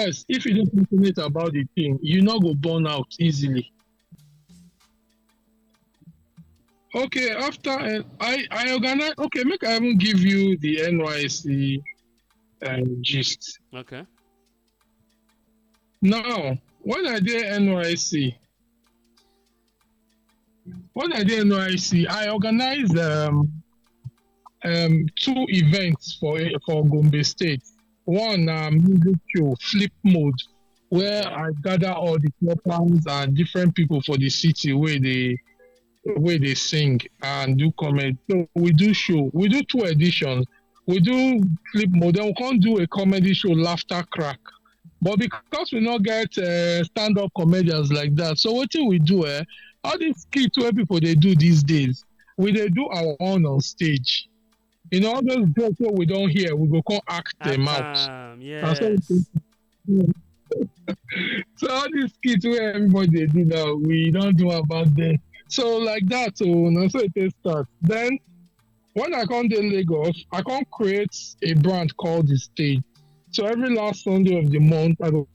First, if you don't passionate about the thing, you not go burn out easily. Okay, after I organize. Okay, make I even give you the NYC gist. Okay. Now, when I did NYC, I organized two events for Gombe State. One music show, Flip Mode, where Okay. I gather all the clubbers and different people for the city where they sing and do comedy. So we do show. We do two editions. We do Flip Mode. Then we can't do a comedy show, Laughter Crack. But because we not get stand-up comedians like that, so what we do, all these skits where people they do these days, they do our own on stage. You know, all those jokes what we don't hear, we go come act them out. And Yes. so all these skits where everybody they do now, we don't do about them. So like that, so so it starts. Then when I come to Lagos, I can create a brand called the Stage. So every last Sunday of the month, I will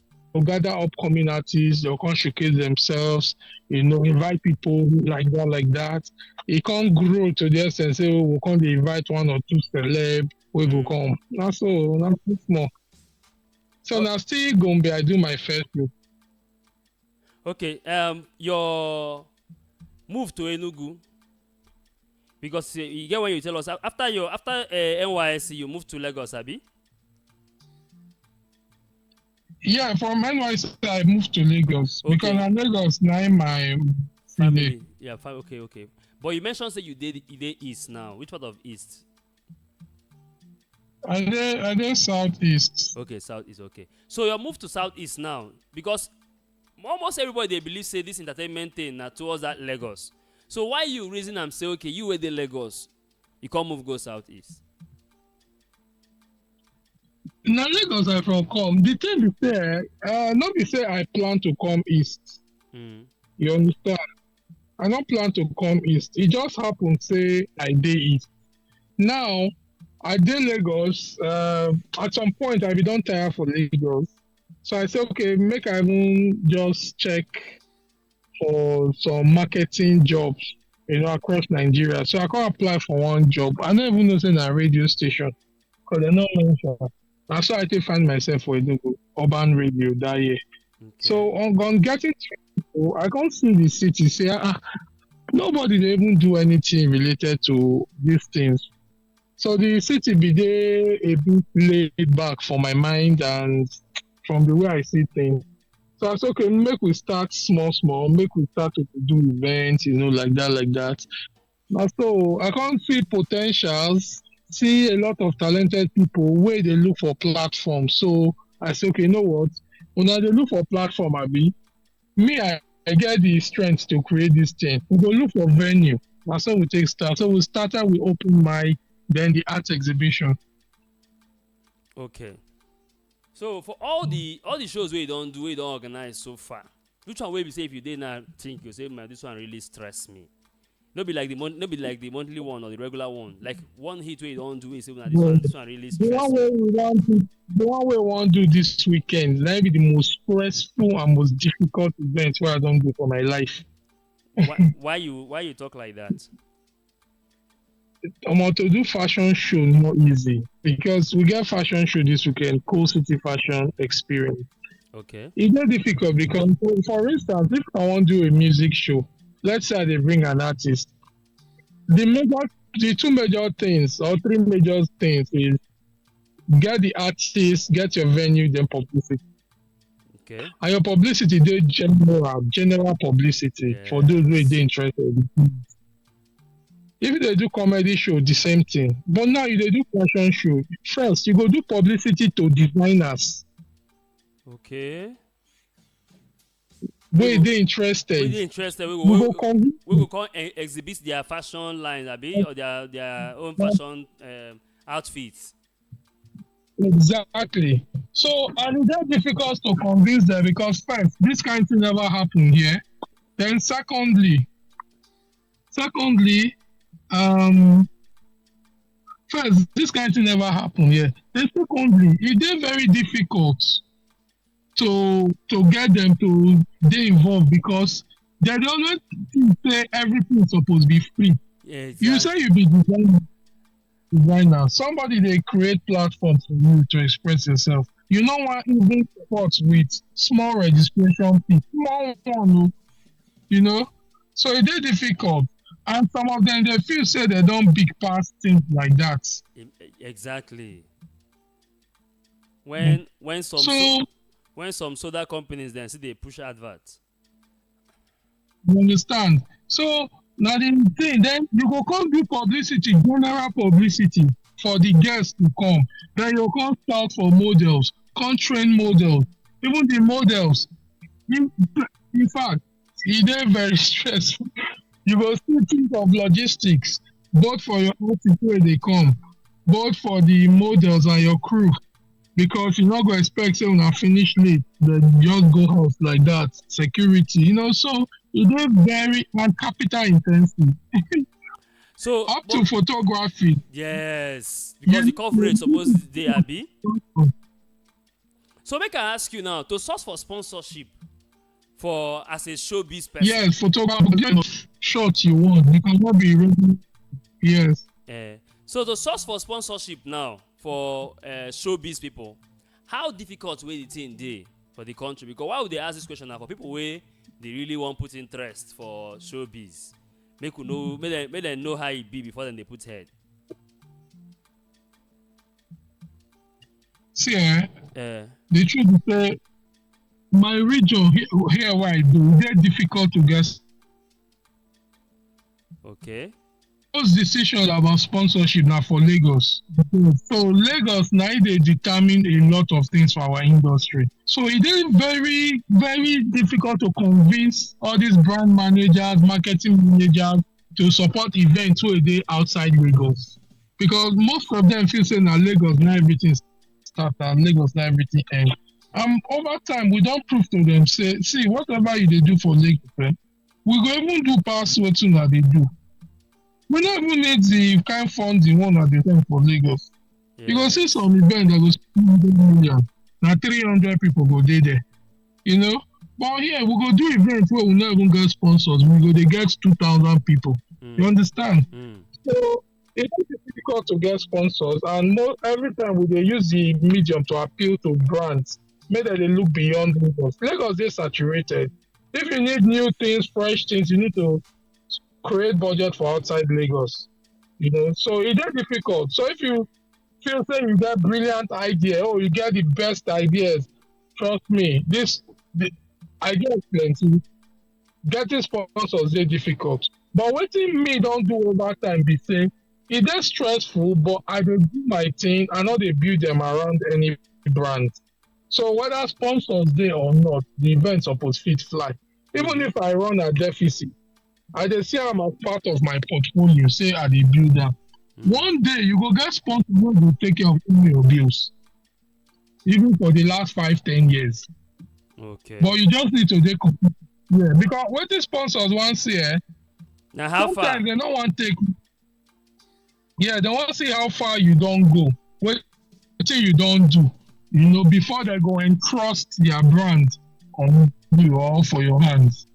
gather up communities, they'll come showcase themselves, invite people like that. It can't grow to the extent say, oh, we can't invite one or two celeb, we will come. That's all, that's small. So now still Gombe, I do my first look. Okay. Your move to Enugu, because you get when you tell us after NYSC you move to Lagos, Abi. Yeah, from NYC I moved to Lagos because Okay. Lagos now my Family. Yeah. Okay. But you mentioned say you did East now. Which part of East? I did Southeast. Okay, Southeast. Okay. So you move to Southeast now because almost everybody they believe say this entertainment thing na towards that Lagos. So why you reason am say okay you were the Lagos, you can't move go Southeast? Na Lagos I from come. The thing be say, not be say I plan to come east. You understand? I don't plan to come east. It just happen say I dey east. Now I dey Lagos. At some point I be don tire for Lagos. So I say okay, make I even just check for some marketing jobs, across Nigeria. So I can apply for one job. I don't even know say na radio station because they no mention. And so I take find myself for Enugu urban radio that year. Okay. So on getting to people, I can't see the city say nobody dey even do anything related to these things. So the city be there a bit laid back for my mind and from the way I see things. So I said, okay, make we start small, make we start to do events, like that. And so I can't see potentials, see a lot of talented people where they look for platforms. So I said, okay, you know what? When they look for platform, Abi, me, I get the strength to create this thing. We go look for venue. That's how we take start. So we started with open mic, then the art exhibition. Okay. So for all the shows we don't do, we don't organize so far. Which one will be say if you did not think you say, man, this one really stress me. No be like the monthly one or the regular one. Like one hit we don't do, we say, man, this one really stress me. The one we want to do this weekend, that be the most stressful and most difficult event where I don't do for my life. Why you talk like that? To do fashion show not easy because we get fashion show this weekend, Cool City Fashion Experience. Okay. It's not difficult because, for instance, if I want to do a music show, let's say they bring an artist, the two major things or three major things is get the artist, get your venue, then publicity. Okay. And your publicity, they general publicity for those who are interested. If they do comedy show, the same thing. But now if they do fashion show, first you go do publicity to designers. Okay. Where they interested. We go come exhibit their fashion lines, abi, or their own fashion outfits. Exactly. So and it's difficult to convince them because first, this kind of thing never happened here. Then secondly, first, this kind of thing never happened here. Then secondly, it is very difficult to get them to they involved because they don't say everything is supposed to be free. Yeah, You exactly. say you be designer. Somebody they create platforms for you to express yourself. You know what even support with small registration fee, small one, you know. So it is difficult. And some of them they feel say they don't big pass things like that. Exactly. Mm. When some So when some soda companies then see they push adverts. you understand? So now the thing, then you go come do publicity, general publicity for the guests to come. Then you come start for models, come train models. Even the models, in, in fact, e dey very stressful. You go still think of logistics, both for your artist wey dey come, both for the models and your crew. Because you no go expect say una finish late then just go house like that security so e dey very and capital in ten sive So, up but to photography. yes, because the You coverage suppose dey abi. know, So make I ask you now to source for sponsorship for as a showbiz person. yes, photography shot you want you cannot be ready. Yes. So to source for sponsorship now for showbiz people, how difficult wey the thing dey for the country? Because why would they ask this question now for people wey they really wan put interest for showbiz? Make we know, make them know how e be before dem dey put head. See Uh, the truth be say my region here where I do e dey difficult to get okay. those decisions about sponsorship now for Lagos. So Lagos now they determine a lot of things for our industry. So it is very, very difficult to convince all these brand managers, marketing managers to support events where they outside Lagos. Because most of them feel saying that Lagos now everything start and Lagos now everything end. Over time we don't prove to them say, see whatever you they do for Lagos, we go even do pass what they do. We don't even need the kind funding one at the time for Lagos. You go see Yes. some event that go spend 100 million. Now 300 people go there. You know? But here we go do events where we not even get sponsors. We go they get 2,000 people. You Mm, understand? mm, So it's difficult to get sponsors and every time we they use the medium to appeal to brands, make that they look beyond Lagos. Lagos they saturated. If you need new things, fresh things, you need to create budget for outside Lagos. So it is difficult. So if you feel say you get brilliant idea or you get the best ideas, trust me, the ideas plenty. Getting sponsors is difficult. But wetin me don do over time be say e dey stressful, but I dey do my thing. I no dey build them around any brand. So whether sponsors dey or not, the event suppose fit fly. Even mm-hmm. if I run a deficit, I dey see am as part of my portfolio, say I dey build am. One day you go get sponsor wey go take care of all your bills, even for the last 5, 10 years. Okay. But you just need to dey complete. Yeah, because wetin sponsors wan see, Now how far? sometimes they no wan take. Yeah, they wan see how far you don go, wetin you don do, before they go entrust their brand on you or for your hands.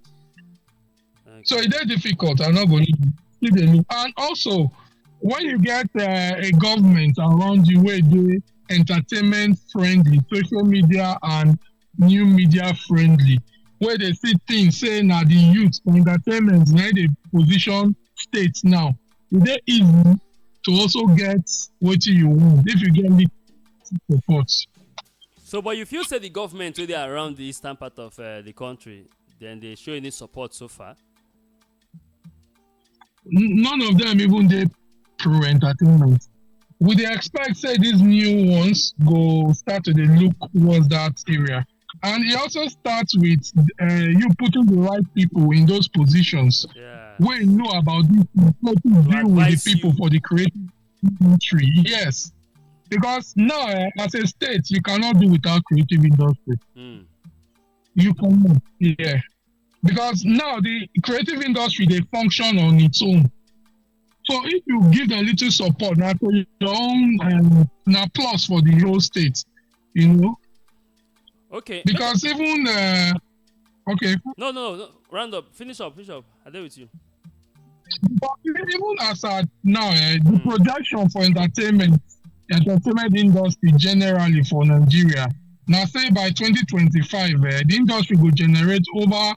So Okay. e dey difficult. I'm not going to still dey look. And also, when you get a government around you wey dey entertainment friendly, social media and new media friendly, where they see things say na the youth for entertainment na dey position states now, e dey easy to also get wetin you want if you get little support. So, but you feel say the government wey dey around the eastern part of the country, then they show any support so far? None of them even dey pro entertainment. We dey expect say these new ones go start to dey look towards that area. And it also starts with you putting the right people in those positions Yeah. wey know about this, how to deal with the advise people you. for the creative industry. Yes. Because now, as a state, you cannot do without creative industry. Mm. You cannot. Yeah. Because now the creative industry they function on its own. So if you give them little support, now to your own now plus for the whole state, you know. Okay. Because even okay, No. Round up. Finish up. I there with you. but even as at now, the projection for entertainment industry generally for Nigeria, now say by 2025, the industry will generate over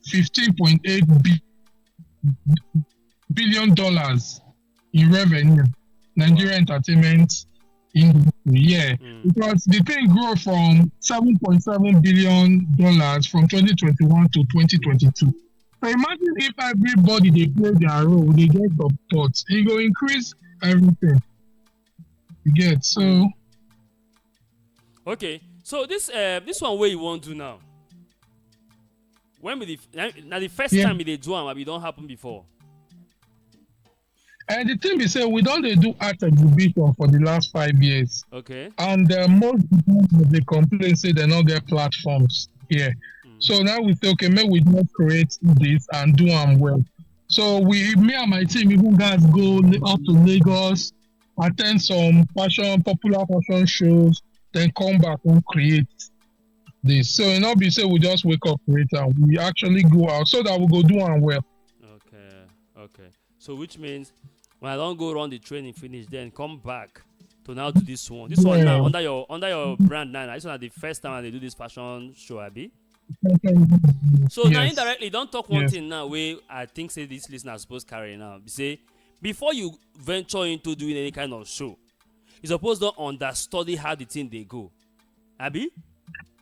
15.8 billion dollars in revenue. Nigeria entertainment industry, yeah, because the thing grew from 7.7 billion dollars from 2021 to 2022. So imagine if everybody they play their role, they get support, it will increase everything. You get so. Okay. So this one where you want to now. When be now the first Yeah. time they do am, it don't happen before. And the thing is, say we don't dey do art exhibition for the last 5 years, Okay. and most people dey complain say they no get platforms here. So now we say, okay, maybe we just create this and do am well. So me and my team even guys go up to Lagos, attend some popular fashion shows, then come back and create this. So it not be say we just wake up, create, and we actually go out so that we go do am well. Okay. So which means when I don't go run the training finish, then come back to now do this one. This one now under your brand now. This one is the first time they do this fashion show, Abi. So now Yes. indirectly, don't talk one Yes. thing now where I think say this listener is supposed to carry now. Say before you venture into doing any kind of show, you supposed to understudy how the thing they go. Abi?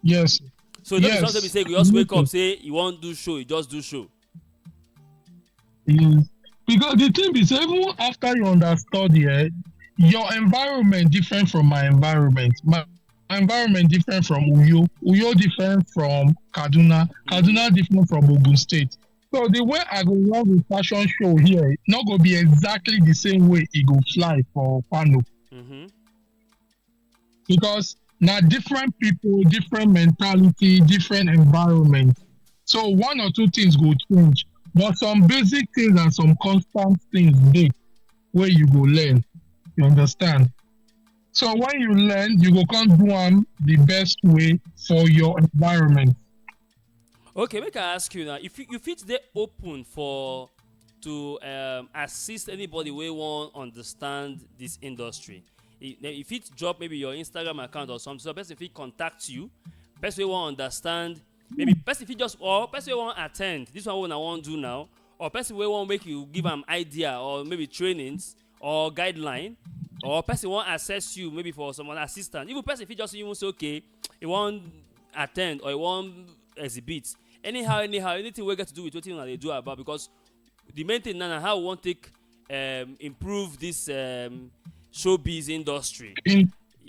Yes. So don't Yes. be something say you just wake up, say you want to do show, you just do show. Yes. Because the thing is, even after you understudy, your environment different from my environment. My environment different from Uyo. Uyo different from Kaduna. Kaduna different from Ogun State. So the way I go run the fashion show here, not gonna be exactly the same way it go fly for Pano. Because now different people, different mentality, different environment. So one or two things go change. But some basic things and some constant things dey where you go learn. You understand? So when you learn, you go come do am the best way for your environment. Okay, make I ask you now. If you fit dey open to assist anybody wey wan understand this industry, if it drop maybe your Instagram account or something, so person fit contact you, person wey wan understand, maybe person fit just, or person wey wan attend this one wey una wan do now, or person wey wan make you give am idea or maybe trainings or guideline, or person wan access you maybe for some assistance. Even person fit just even say okay, he wan attend or he wan exhibit. Anyhow, anything wey get to do with wetin una dey do about, because the main thing now na how we wan take improve this showbiz industry.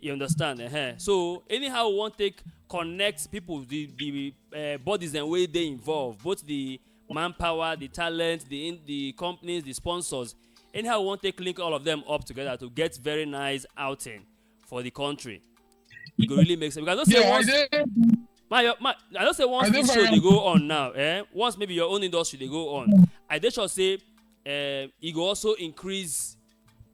You understand? So anyhow we wan take connect people, the bodies and way they involve, both the manpower, the talent, the companies, the sponsors. Anyhow we wan take link all of them up together to get very nice outing for the country. It go really make sense. Because I don't say I don't say once this show they go on now, once maybe your own industry they go on, I dey sure say it go also increase,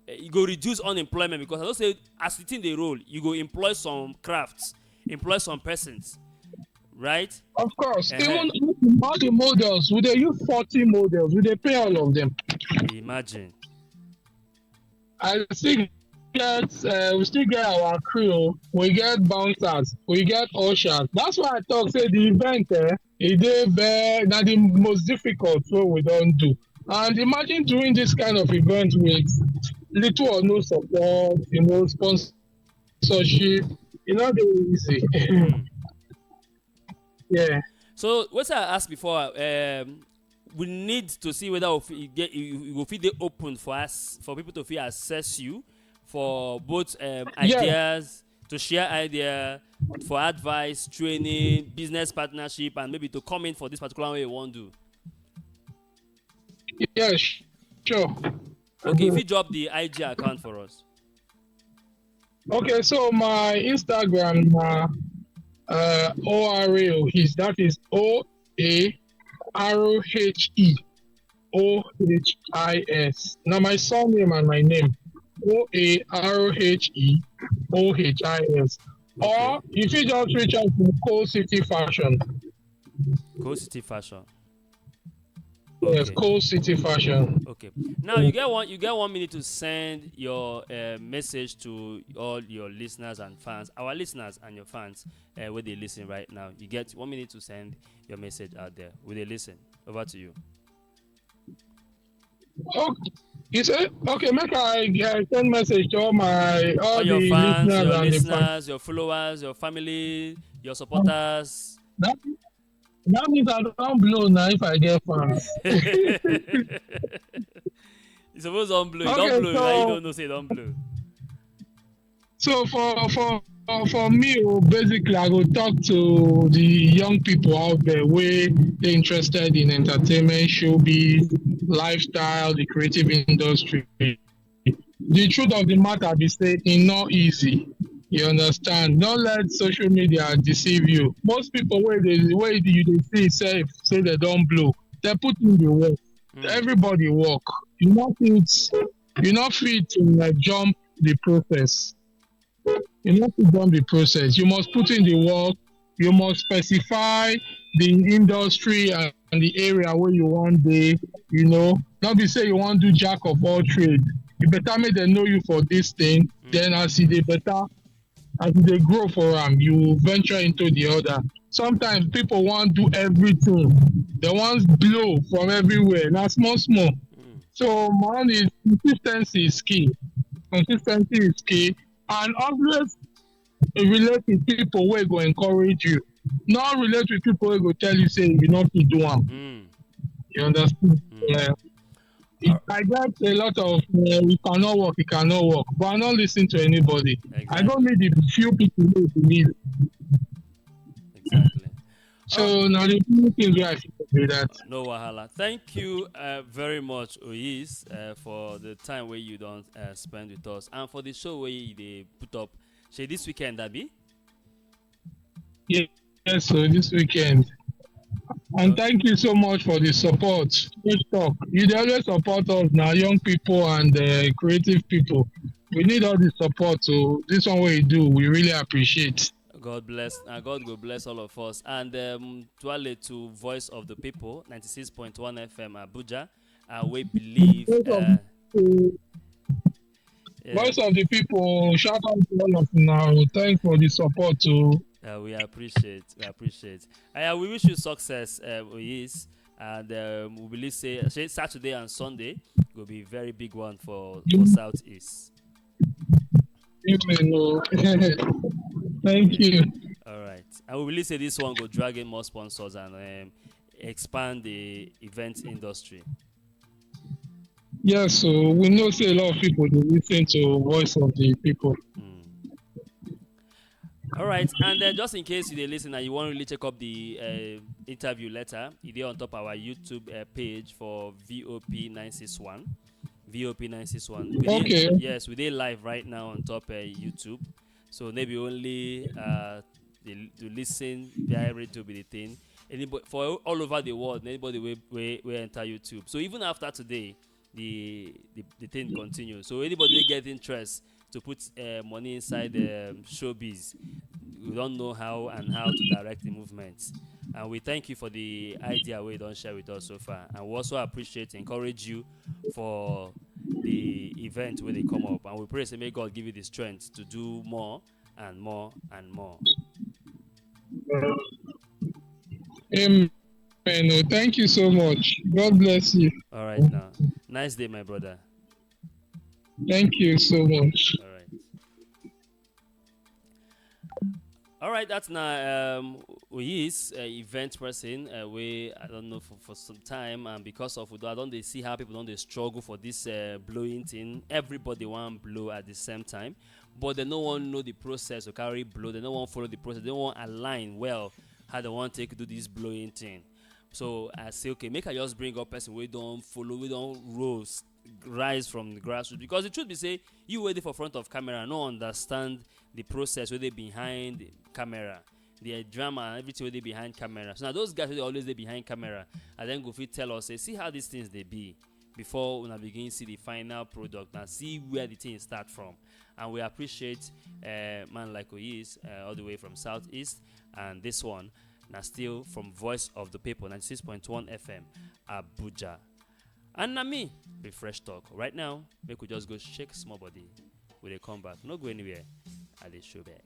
it go reduce unemployment, because I don't say as the thing they roll, you go employ some crafts, employ some persons, right? Of course. Even all the models, we dey use 40 models, we dey pay all of them. Imagine. I still we still get our crew, we get bouncers, we get ushers. That's why I talk say the event it dey very na the most difficult so we don't do. And imagine doing this kind of event with little or no support, sponsorship, dey easy. Yeah. So what I asked before, we need to see whether you will fit dey open for us, for people to fit access you for both ideas, to share idea, for advice, training, business partnership, and maybe to come in for this particular way you want to do. Yes, sure. Okay, if you drop the IG account for us. Okay, so my Instagram ORAOHIS, that is OAROHEOHIS. Now my surname and my name OAROHEOHIS. Okay. Or if you just reach out to Cold City Fashion. Cool City Fashion. Yes, Okay. Cold City Fashion. Okay. Now you get 1 minute to send your message to all your listeners and fans, our listeners and your fans, where they listen right now. You get 1 minute to send your message out there. Will they listen? Over to you. Okay. You say okay, make I send message to All all your the fans, listeners your and the fans. listeners, your followers, your family, your supporters. That that means I don't blow now if I get fans. You suppose don't blow. You don't Okay, blow. Now you so don't know say don't blow. for me, basically, I go talk to the young people out there where they interested in entertainment, showbiz, lifestyle, the creative industry. The truth of the matter be say e no easy. You understand? Don't let social media deceive you. Most people wey you dey see say they don blow, they put in the work. Mm, Everybody work. You no fit jump the process. You no fit jump the process. You must put in the work. You must specify the industry and the area where you wan dey. No be say you wan do jack of all trade. E better make dem know you for dis thing. mm, Then as e dey better, as you dey grow for am, you venture into the other. Sometimes people wan do everything. They wan blow from everywhere. Na small small. mm, So my own is consis ten cy is key. Consis ten cy is key, and always relate with people wey go encourage you. No relate with people wey go tell you say you no fit do am. mm, You understand? mm. Yeah. Al- I get a lot of "e cannot work, e cannot work," but I no lis ten to anybody. I go exactly. meet the few people wey believe. Exactly. All right. So na the few things wey I fit be that. No wahala. Thank you very much, Oyis, for the time where you don't spend with us and for the show where you dey put up. Say this weekend, Abi. Yeah. Yes, so this weekend. And thank you so much for the support. Just talk. You dey always support us now, young people and creative people. We need all the support. So this one wey you do, we really appreciate. God bless. God will bless all of us. And Tuale to Voice of the People, 96.1 FM Abuja. We believe. Voice of the Yeah, Voice of the people, shout out to all of you now. Thanks for the support too. we appreciate. We appreciate. We wish you success, Oyis. And we believe say Saturday and Sunday will be very big one for Southeast. Amen. Thank you. All right. And we believe say this one go drag in more sponsors and expand the event industry. Yes, so we know say a lot of people dey listen to Voice of the People. Mm. All right, and then just in case you dey listen and you wan really check up the interview letter, e dey on top our YouTube page for VOP 961. VOP 961. Okay. Yes, we dey live right now on top YouTube. So maybe only to listen via radio be the thing. Anybody for all over the world, anybody will enter YouTube. So even after today, the thing continues. So anybody will get interest to put money inside showbiz, we don't know how to direct the movement. And we thank you for the idea we don't share with us so far. And we also appreciate, encourage you for the event when they come up. And we pray, say, may God give you the strength to do more and more and more. Amen. Thank you so much. God bless you. All right, now. Nice day, my brother. Thank you so much. All right. All right, that's now we is event person. We I don't know for some time, and because of I don't they see how people don't they struggle for this blowing thing. Everybody want blow at the same time, but they no one know the process to carry blow. They no one follow the process. They don't want align well how they want take do this blowing thing. So I say okay, make I just bring up person we don't follow, we don't rise from the grassroots, because the truth be say you waiting for front of camera no understand the process where they behind the camera, the drama and everything where they behind camera. So now those guys who they always they behind camera and then go fit tell us say see how these things they be before when I begin see the final product and see where the thing start from. And we appreciate man like Oyis all the way from Southeast. And this one, now still from Voice of the People, 96.1 FM, Abuja. And na me, be fresh talk. Right now, we could just go shake small body. We dey come back. No go anywhere. I dey show back.